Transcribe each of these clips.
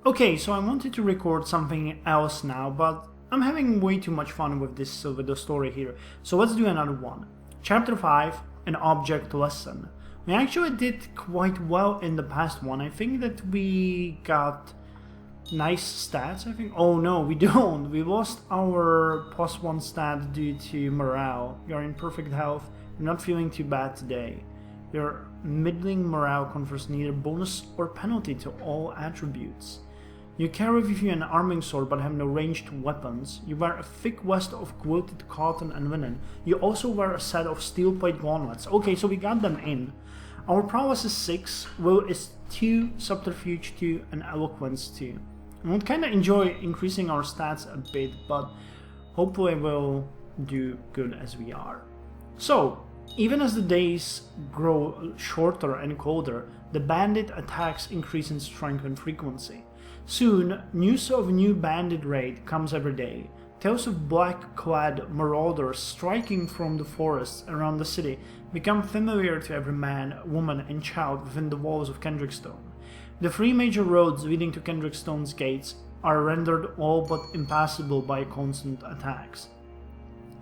Okay, so I wanted to record something else now, but I'm having way too much fun with the story here. So let's do another one. Chapter 5, an object lesson. We actually did quite well in the past one. I think that we got nice stats, I think. Oh no, we don't. We lost our +1 stat due to morale. You're in perfect health. You're not feeling too bad today. Your middling morale confers neither bonus or penalty to all attributes. You carry with you an arming sword but have no ranged weapons. You wear a thick vest of quilted cotton and linen. You also wear a set of steel plate gauntlets. Okay, so we got them in. Our prowess is 6, will is 2, subterfuge 2, and eloquence 2. I would kinda enjoy increasing our stats a bit, but hopefully we'll do good as we are. So, even as the days grow shorter and colder, the bandit attacks increase in strength and frequency. Soon, news of new bandit raid comes every day. Tales of black-clad marauders striking from the forests around the city become familiar to every man, woman, and child within the walls of Kendrickstone. The 3 major roads leading to Kendrickstone's gates are rendered all but impassable by constant attacks.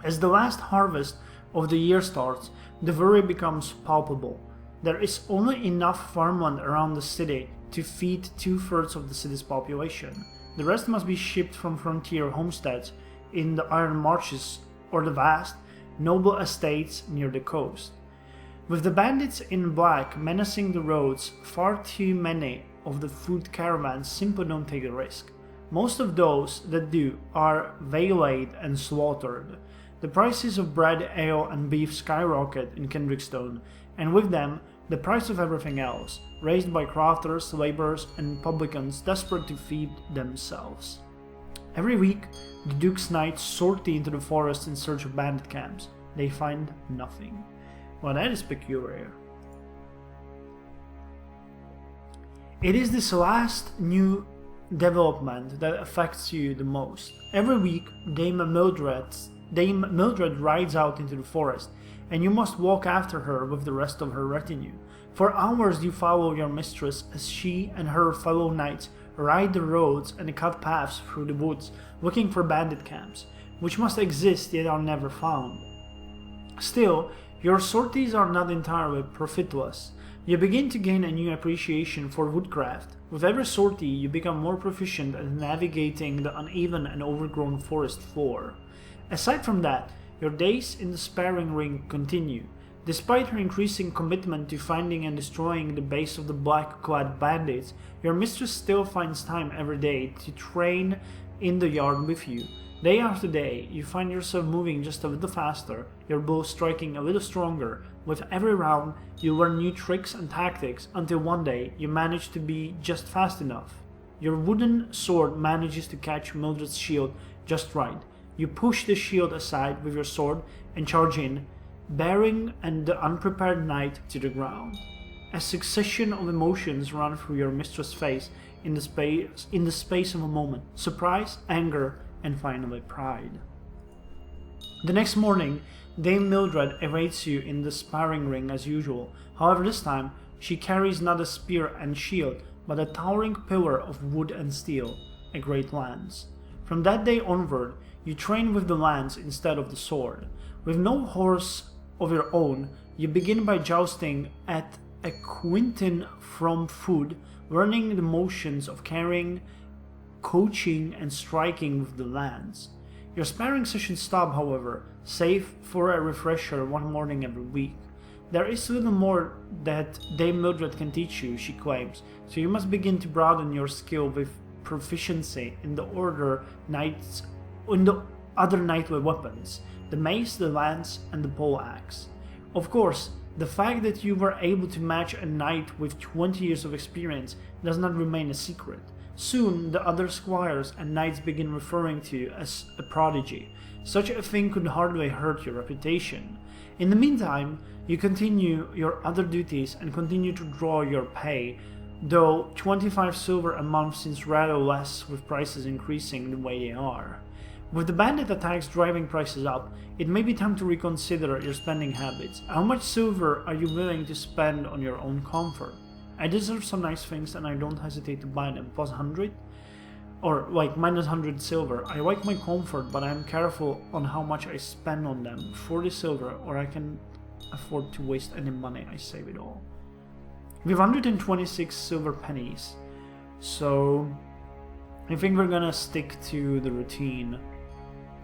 As the last harvest of the year starts, the worry becomes palpable. There is only enough farmland around the city to feed 2/3 of the city's population. The rest must be shipped from frontier homesteads in the Iron Marches or the vast, noble estates near the coast. With the bandits in black menacing the roads, far too many of the food caravans simply don't take a risk. Most of those that do are waylaid and slaughtered. The prices of bread, ale, and beef skyrocket in Kendrickstone, and with them, the price of everything else, raised by crafters, laborers, and publicans desperate to feed themselves. Every week, the Duke's Knights sortie into the forest in search of bandit camps. They find nothing. Well, that is peculiar. It is this last new development that affects you the most. Every week, Dame Mildred rides out into the forest, and you must walk after her with the rest of her retinue. For hours you follow your mistress as she and her fellow knights ride the roads and cut paths through the woods, looking for bandit camps, which must exist yet are never found. Still, your sorties are not entirely profitless. You begin to gain a new appreciation for woodcraft. With every sortie, you become more proficient at navigating the uneven and overgrown forest floor. Aside from that, your days in the sparring ring continue. Despite her increasing commitment to finding and destroying the base of the black-clad bandits, your mistress still finds time every day to train in the yard with you. Day after day, you find yourself moving just a little faster, your bow striking a little stronger. With every round, you learn new tricks and tactics until one day you manage to be just fast enough. Your wooden sword manages to catch Mildred's shield just right. You push the shield aside with your sword and charge in, bearing and the unprepared knight to the ground. A succession of emotions run through your mistress' face in the space of a moment: surprise, anger, and finally pride. The next morning, Dame Mildred awaits you in the sparring ring as usual. However, this time she carries not a spear and shield, but a towering pillar of wood and steel, a great lance. From that day onward, you train with the lance instead of the sword. With no horse of your own, you begin by jousting at a quintin from food, learning the motions of carrying, coaching, and striking with the lance. Your sparring sessions stop, however, save for a refresher one morning every week. There is little more that Dame Mildred can teach you, she claims, so you must begin to broaden your skill with proficiency in the other knightly weapons, the mace, the lance, and the pole axe. Of course, the fact that you were able to match a knight with 20 years of experience does not remain a secret. Soon, the other squires and knights begin referring to you as a prodigy. Such a thing could hardly hurt your reputation. In the meantime, you continue your other duties and continue to draw your pay, though 25 silver a month seems rather less with prices increasing the way they are. With the bandit attacks driving prices up, it may be time to reconsider your spending habits. How much silver are you willing to spend on your own comfort? I deserve some nice things and I don't hesitate to buy them. Plus 100? Or like minus 100 silver. I like my comfort, but I'm careful on how much I spend on them. 40 silver, or I can afford to waste any money. I save it all. We have 126 silver pennies. So I think we're gonna stick to the routine.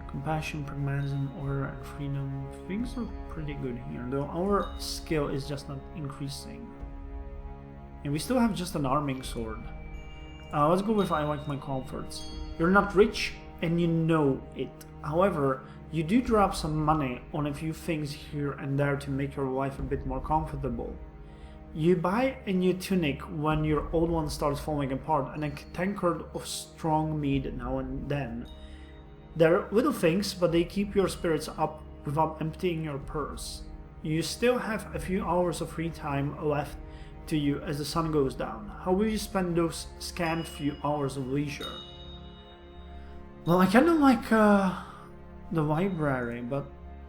Compassion, pragmatism, order, and freedom. Things are pretty good here, though our skill is just not increasing. And we still have just an arming sword. Let's go with I like my comforts. You're not rich, and you know it. However, you do drop some money on a few things here and there to make your life a bit more comfortable. You buy a new tunic when your old one starts falling apart, and a tankard of strong mead now and then. They're little things, but they keep your spirits up without emptying your purse. You still have a few hours of free time left to you as the sun goes down. How will you spend those scant few hours of leisure? Well, I kinda like the library, but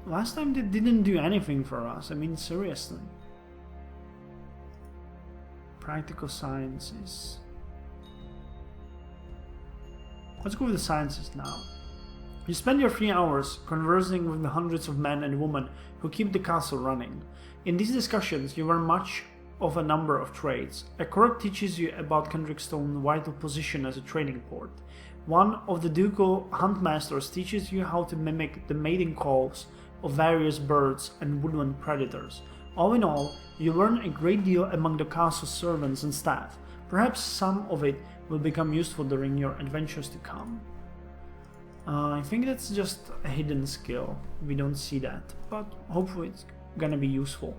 last time they didn't do anything for us. I mean, seriously. Practical sciences. Let's go with the sciences now. You spend your 3 hours conversing with the hundreds of men and women who keep the castle running. In these discussions, you learn much of a number of trades. A court teaches you about Kendrickstone's vital position as a trading port. One of the ducal huntmasters teaches you how to mimic the mating calls of various birds and woodland predators. All in all, you learn a great deal among the castle's servants and staff. Perhaps some of it will become useful during your adventures to come. I think that's just a hidden skill. We don't see that, but hopefully it's gonna be useful.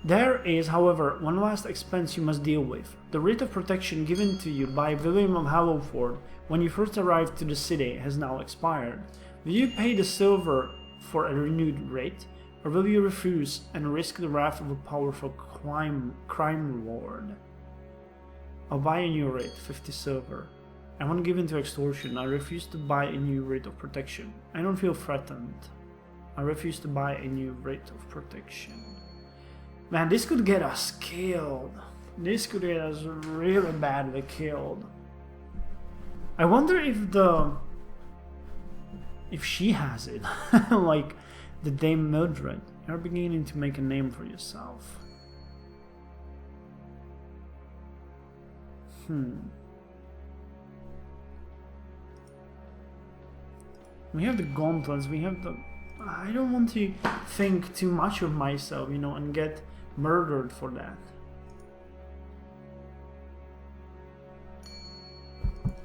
There is, however, one last expense you must deal with. The writ of protection given to you by William of Hallowford when you first arrived to the city has now expired. Will you pay the silver for a renewed writ, or will you refuse and risk the wrath of a powerful crime lord? I'll buy a new writ, 50 silver. I won't give in to extortion. I refuse to buy a new writ of protection. I don't feel threatened. I refuse to buy a new writ of protection. Man, this could get us killed. This could get us really badly killed. I wonder if she has it. Like the Dame Mildred. You're beginning to make a name for yourself. We have the gauntlets, we have the... I don't want to think too much of myself, you know, and get murdered for that.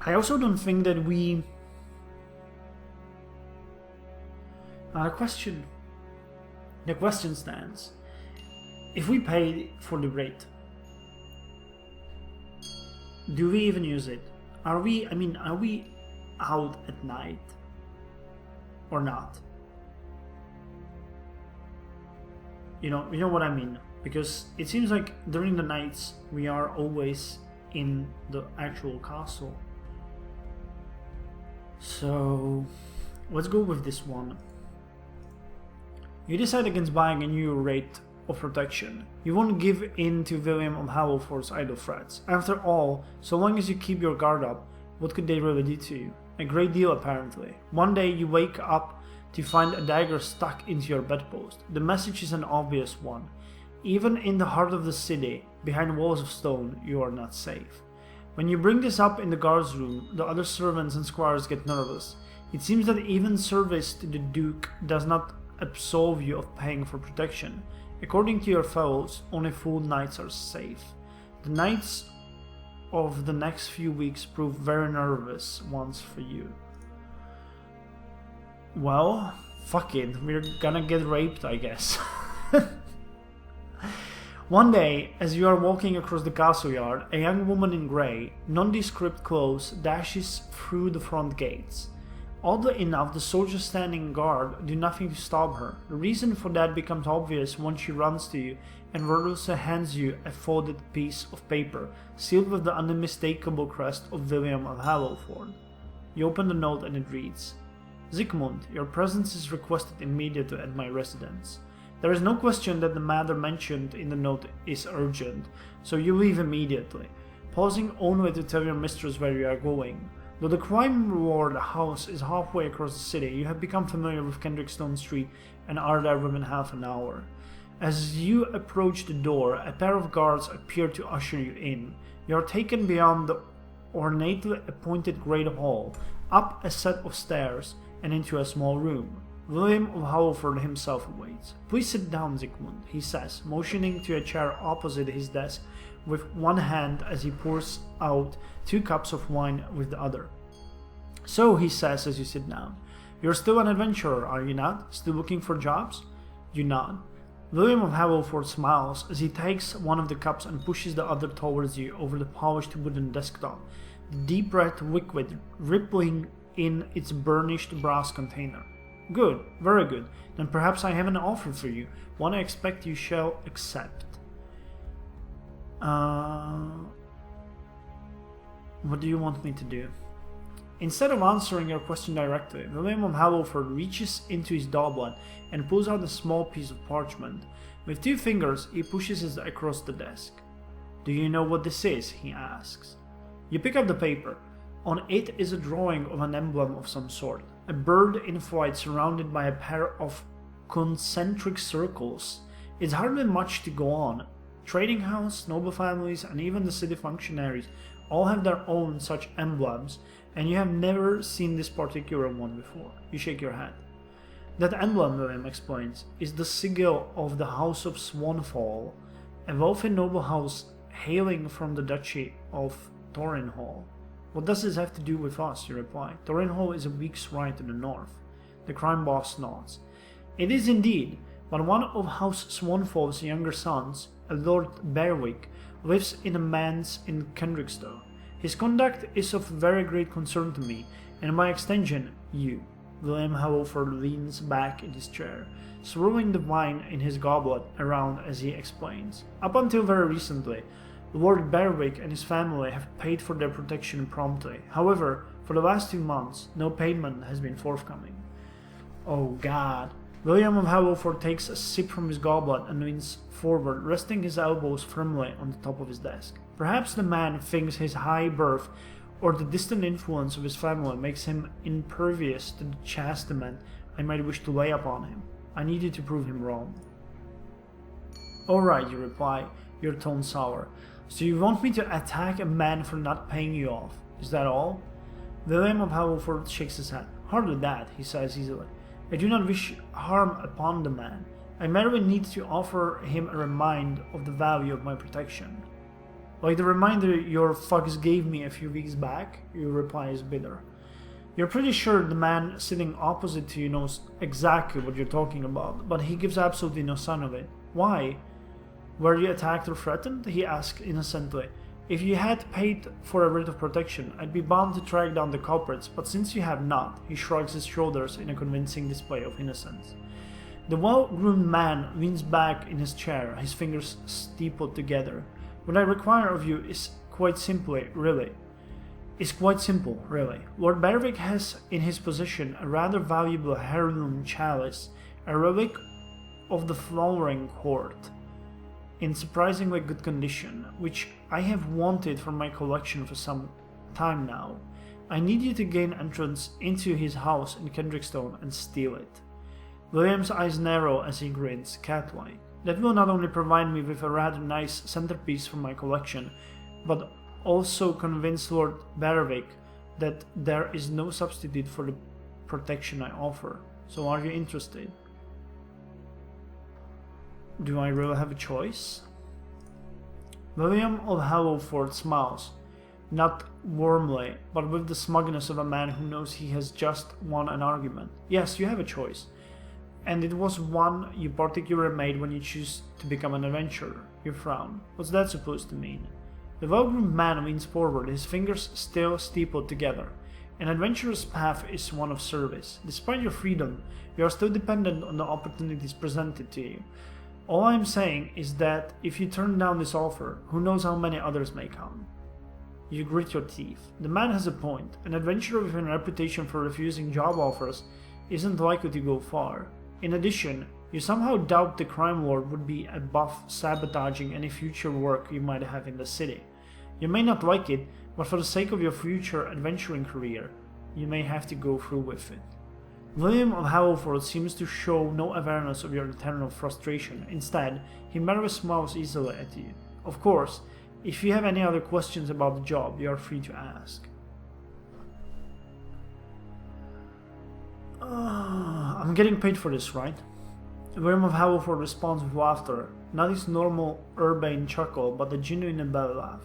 I also don't think that we... The question stands. If we pay for the rate, do we even use it? Are we out at night? Or not? You know what I mean? Because it seems like during the nights we are always in the actual castle. So let's go with this one. You decide against buying a new rate of protection. You won't give in to William of Hallowford's idle threats. After all, so long as you keep your guard up, what could they really do to you? A great deal, apparently. One day you wake up to find a dagger stuck into your bedpost. The message is an obvious one. Even in the heart of the city, behind walls of stone, you are not safe. When you bring this up in the guard's room, the other servants and squires get nervous. It seems that even service to the Duke does not absolve you of paying for protection. According to your fellows, only full knights are safe. The knights of the next few weeks prove very nervous ones for you. Well, fuck it, we're gonna get raped, I guess. One day, as you are walking across the castle yard, a young woman in grey, nondescript clothes, dashes through the front gates. Oddly enough, the soldiers standing guard do nothing to stop her. The reason for that becomes obvious once she runs to you and Verdusa hands you a folded piece of paper, sealed with the unmistakable crest of William of Hallowford. You open the note and it reads, Zygmunt, your presence is requested immediately at my residence. There is no question that the matter mentioned in the note is urgent, so you leave immediately, pausing only to tell your mistress where you are going. Though the crime reward house is halfway across the city, you have become familiar with Kendrickstone Street and are there within half an hour. As you approach the door, a pair of guards appear to usher you in. You are taken beyond the ornately appointed great hall, up a set of stairs, and into a small room. William of Hollowford himself awaits. "Please sit down, Zygmunt," he says, motioning to a chair opposite his desk with one hand as he pours out 2 cups of wine with the other. "So," he says as you sit down, "you're still an adventurer, are you not? Still looking for jobs?" You nod. William of Hollowford smiles as he takes one of the cups and pushes the other towards you over the polished wooden desktop, the deep red liquid rippling in its burnished brass container. "Good, very good. Then perhaps I have an offer for you, one I expect you shall accept." What do you want me to do? Instead of answering your question directly, William of Hollowford reaches into his doublet and pulls out a small piece of parchment. With 2 fingers, he pushes it across the desk. "Do you know what this is?" he asks. You pick up the paper. On it is a drawing of an emblem of some sort, a bird in flight surrounded by a pair of concentric circles. It's hardly much to go on. Trading house, noble families, and even the city functionaries all have their own such emblems, and you have never seen this particular one before. You shake your head. "That emblem," William explains, "is the sigil of the House of Swanfall, a wealthy noble house hailing from the Duchy of Torrinhall." "What does this have to do with us?" you reply. "Torrinhall is a week's ride to the north." The crime boss nods. "It is indeed, but one of House Swanfall's younger sons, a Lord Berwick, lives in a manse in Kendrickstone. His conduct is of very great concern to me, and by extension, you." William Hollowford leans back in his chair, swirling the wine in his goblet around as he explains. "Up until very recently, Lord Berwick and his family have paid for their protection promptly. However, for the last 2 months, no payment has been forthcoming." Oh God. William of Hollowford takes a sip from his goblet and leans forward, resting his elbows firmly on the top of his desk. Perhaps the man thinks his high birth or the distant influence of his family makes him impervious to the chastisement I might wish to lay upon him. I needed to prove him wrong. "All right," you reply, your tone sour. "So you want me to attack a man for not paying you off? Is that all?" William of Hollowford shakes his head. "Hardly that," he says easily. "I do not wish harm upon the man. I merely need to offer him a reminder of the value of my protection." "Like the reminder your fucks gave me a few weeks back?" Your reply is bitter. "You're pretty sure the man sitting opposite to you knows exactly what you're talking about, but he gives absolutely no sign of it. Why? Were you attacked or threatened?" he asks innocently. "If you had paid for a writ of protection, I'd be bound to track down the culprits, but since you have not," he shrugs his shoulders in a convincing display of innocence. The well-groomed man leans back in his chair, his fingers steepled together. "What I require of you is quite simple, really. Lord Berwick has in his possession a rather valuable heirloom chalice, a relic of the Flowering Court, in surprisingly good condition, which I have wanted for my collection for some time now. I need you to gain entrance into his house in Kendrickstone and steal it." William's eyes narrow as he grins, cat-like. "That will not only provide me with a rather nice centerpiece for my collection, but also convince Lord Berwick that there is no substitute for the protection I offer. So are you interested?" Do I really have a choice? William of Hollowford smiles, not warmly, but with the smugness of a man who knows he has just won an argument. "Yes, you have a choice, and it was one you particularly made when you choose to become an adventurer." You frown. "What's that supposed to mean?" The well-groomed man leans forward, his fingers still steepled together. "An adventurer's path is one of service. Despite your freedom, you are still dependent on the opportunities presented to you. All I am saying is that if you turn down this offer, who knows how many others may come." You grit your teeth. The man has a point. An adventurer with a reputation for refusing job offers isn't likely to go far. In addition, You somehow doubt the crime lord would be above sabotaging any future work you might have in the city. You may not like it, but for the sake of your future adventuring career, you may have to go through with it. William of Halliford seems to show no awareness of your internal frustration. Instead, he merely smiles easily at you. Of course, if you have any other questions about the job, you are free to ask. I'm getting paid for this, right? William of Halliford responds with laughter, not his normal urbane chuckle, but a genuine belly laugh.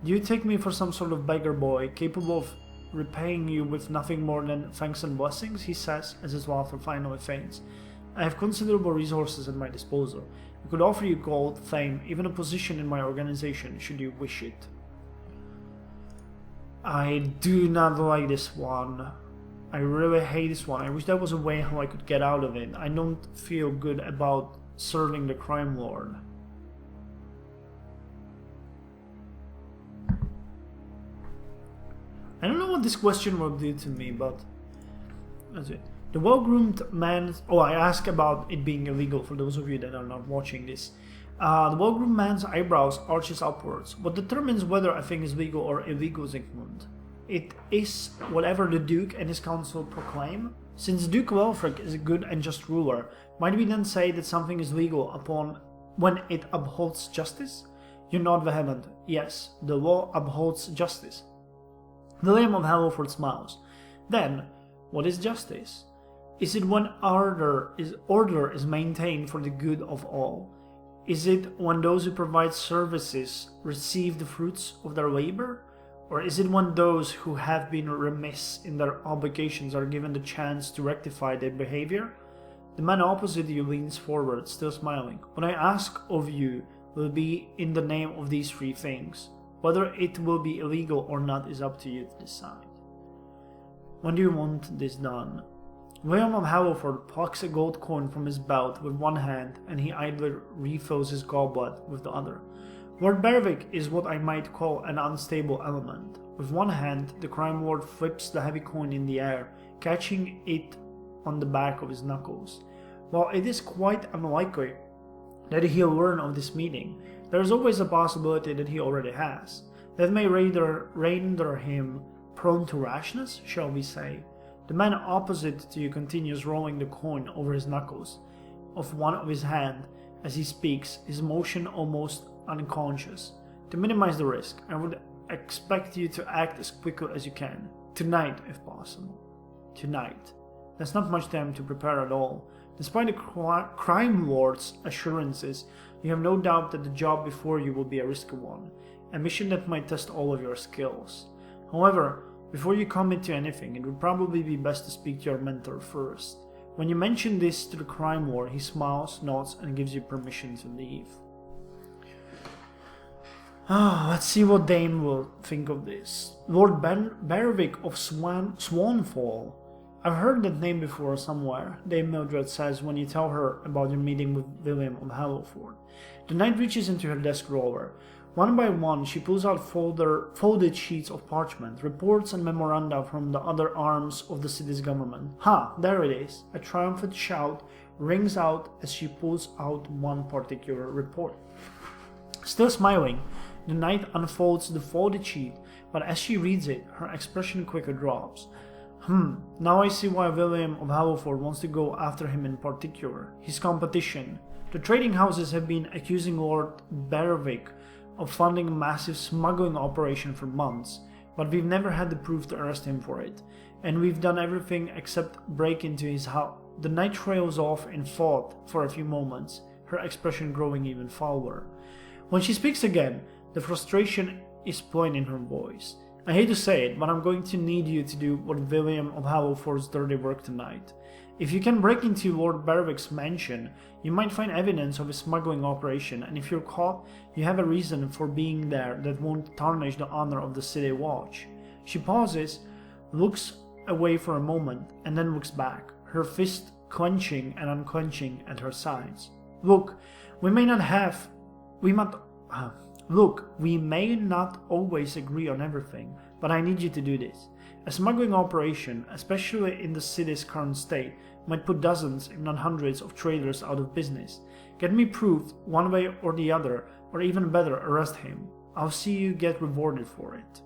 Do you take me for some sort of beggar boy, capable of repaying you with nothing more than thanks and blessings? He says, as his laughter finally fades. I have considerable resources at my disposal. I could offer you gold, fame, even a position in my organization, should you wish it. I do not like this one. I really hate this one. I wish there was a way how I could get out of it. I don't feel good about serving the crime lord. I don't know what this question will do to me, but that's it. The well-groomed man... Oh, I asked about it being illegal for those of you that are not watching this. The well-groomed man's eyebrows arches upwards. What determines whether a thing is legal or illegal is ignorant. It is whatever the Duke and his council proclaim. Since Duke Welfric is a good and just ruler, might we then say that something is legal upon when it upholds justice? You nod vehement. Yes, the law upholds justice. William of Halliford smiles. Then, what is justice? Is it when order is maintained for the good of all? Is it when those who provide services receive the fruits of their labor? Or is it when those who have been remiss in their obligations are given the chance to rectify their behavior? The man opposite you leans forward, still smiling. What I ask of you will be in the name of these three things. Whether it will be illegal or not is up to you to decide. When do you want this done? William of Halliford plucks a gold coin from his belt with one hand, and he idly refills his goblet with the other. Lord Berwick is what I might call an unstable element. With one hand, the crime lord flips the heavy coin in the air, catching it on the back of his knuckles. While it is quite unlikely that he'll learn of this meeting, there is always a possibility that he already has. That may render him prone to rashness, shall we say. The man opposite to you continues rolling the coin over his knuckles of one of his hand as he speaks, his motion almost unconscious. To minimize the risk, I would expect you to act as quickly as you can. Tonight, if possible. Tonight. There's not much time to prepare at all. Despite the crime lord's assurances, you have no doubt that the job before you will be a risky one, a mission that might test all of your skills. However, before you commit to anything, it would probably be best to speak to your mentor first. When you mention this to the crime lord, he smiles, nods, and gives you permission to leave. Let's see what Dame will think of this. Lord Berwick of Swanfall. I've heard that name before somewhere, Dame Mildred says when you tell her about your meeting with William of Halliford. The knight reaches into her desk drawer. One by one, she pulls out folded sheets of parchment, reports and memoranda from the other arms of the city's government. There it is. A triumphant shout rings out as she pulls out one particular report. Still smiling, the knight unfolds the folded sheet, but as she reads it, her expression quickly drops. Now I see why William of Halliford wants to go after him in particular. His competition. The trading houses have been accusing Lord Berwick of funding a massive smuggling operation for months, but we've never had the proof to arrest him for it, and we've done everything except break into his house. The knight trails off in thought for a few moments, her expression growing even fouler. When she speaks again, the frustration is plain in her voice. I hate to say it, but I'm going to need you to do what William of Halliford's dirty work tonight. If you can break into Lord Berwick's mansion, you might find evidence of a smuggling operation, and if you're caught, you have a reason for being there that won't tarnish the honor of the city watch. She pauses, looks away for a moment, and then looks back, her fist clenching and unclenching at her sides. Look, we Look, we may not always agree on everything, but I need you to do this. A smuggling operation, especially in the city's current state, might put dozens, if not hundreds, of traders out of business. Get me proof, one way or the other, or even better, arrest him. I'll see you get rewarded for it.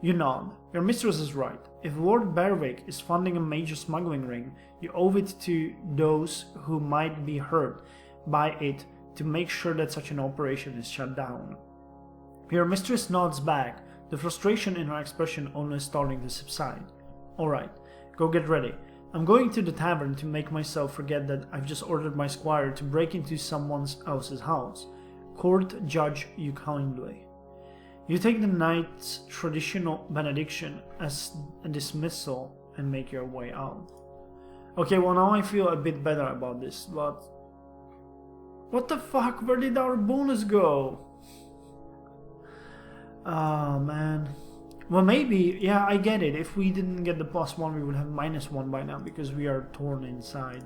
You nod. Your mistress is right. If Lord Berwick is funding a major smuggling ring, you owe it to those who might be hurt by it to make sure that such an operation is shut down. Your mistress nods back, the frustration in her expression only starting to subside. Alright, go get ready. I'm going to the tavern to make myself forget that I've just ordered my squire to break into someone else's house. Court judge you kindly. You take the knight's traditional benediction as a dismissal and make your way out. Okay, well now I feel a bit better about this, but... What the fuck? Where did our bonus go? Oh man. Well maybe, yeah I get it. If we didn't get the +1 we would have -1 by now because we are torn inside.